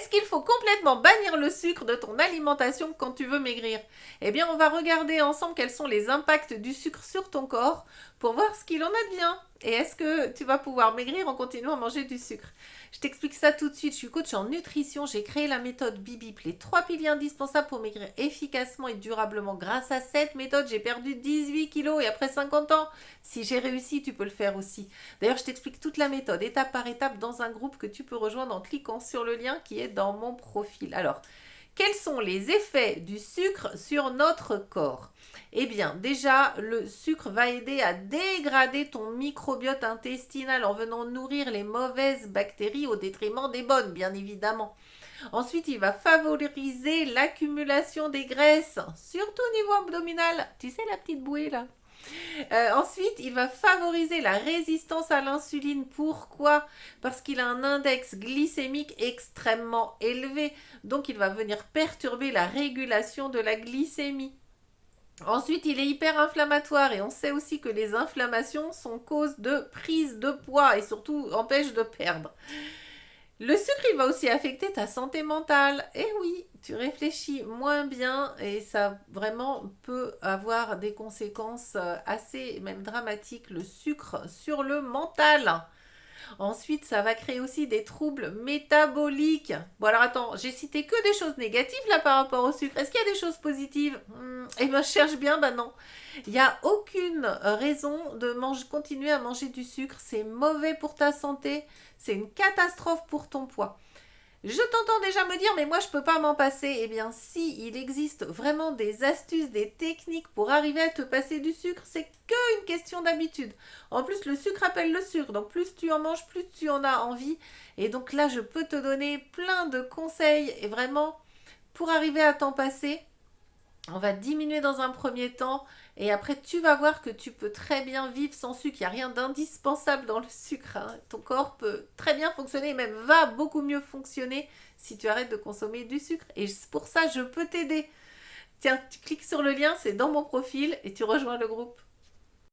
Est-ce qu'il faut complètement bannir le sucre de ton alimentation quand tu veux maigrir? Eh bien, on va regarder ensemble quels sont les impacts du sucre sur ton corps pour voir ce qu'il en advient. Et est-ce que tu vas pouvoir maigrir en continuant à manger du sucre? Je t'explique ça tout de suite. Je suis coach en nutrition. J'ai créé la méthode BIBIP, les 3 piliers indispensables pour maigrir efficacement et durablement. Grâce à cette méthode, j'ai perdu 18 kilos et après 50 ans. Si j'ai réussi, tu peux le faire aussi. D'ailleurs, je t'explique toute la méthode, étape par étape, dans un groupe que tu peux rejoindre en cliquant sur le lien qui est dans mon profil. Alors, quels sont les effets du sucre sur notre corps? Eh bien, déjà, le sucre va aider à dégrader ton microbiote intestinal en venant nourrir les mauvaises bactéries au détriment des bonnes, bien évidemment. Ensuite, il va favoriser l'accumulation des graisses, surtout au niveau abdominal. Tu sais, la petite bouée là? Ensuite, il va favoriser la résistance à l'insuline. Pourquoi? Parce qu'il a un index glycémique extrêmement élevé. Donc, il va venir perturber la régulation de la glycémie. Ensuite, il est hyper inflammatoire et on sait aussi que les inflammations sont cause de prise de poids et surtout empêchent de perdre. Le sucre, il va aussi affecter ta santé mentale. Et oui, tu réfléchis moins bien et ça vraiment peut avoir des conséquences assez même dramatiques, le sucre sur le mental. Ensuite, ça va créer aussi des troubles métaboliques. Bon alors attends, j'ai cité que des choses négatives là par rapport au sucre. Est-ce qu'il y a des choses positives? Eh ben je cherche bien, ben non. Il n'y a aucune raison de continuer à manger du sucre. C'est mauvais pour ta santé. C'est une catastrophe pour ton poids. Je t'entends déjà me dire, mais moi je peux pas m'en passer. Eh bien, si il existe vraiment des astuces, des techniques pour arriver à te passer du sucre, c'est qu'une question d'habitude. En plus, le sucre appelle le sucre, donc plus tu en manges, plus tu en as envie. Et donc là, je peux te donner plein de conseils et vraiment pour arriver à t'en passer. On va diminuer dans un premier temps et après tu vas voir que tu peux très bien vivre sans sucre. Il n'y a rien d'indispensable dans le sucre, hein. Ton corps peut très bien fonctionner et même va beaucoup mieux fonctionner si tu arrêtes de consommer du sucre. Et pour ça, je peux t'aider. Tiens, tu cliques sur le lien, c'est dans mon profil et tu rejoins le groupe.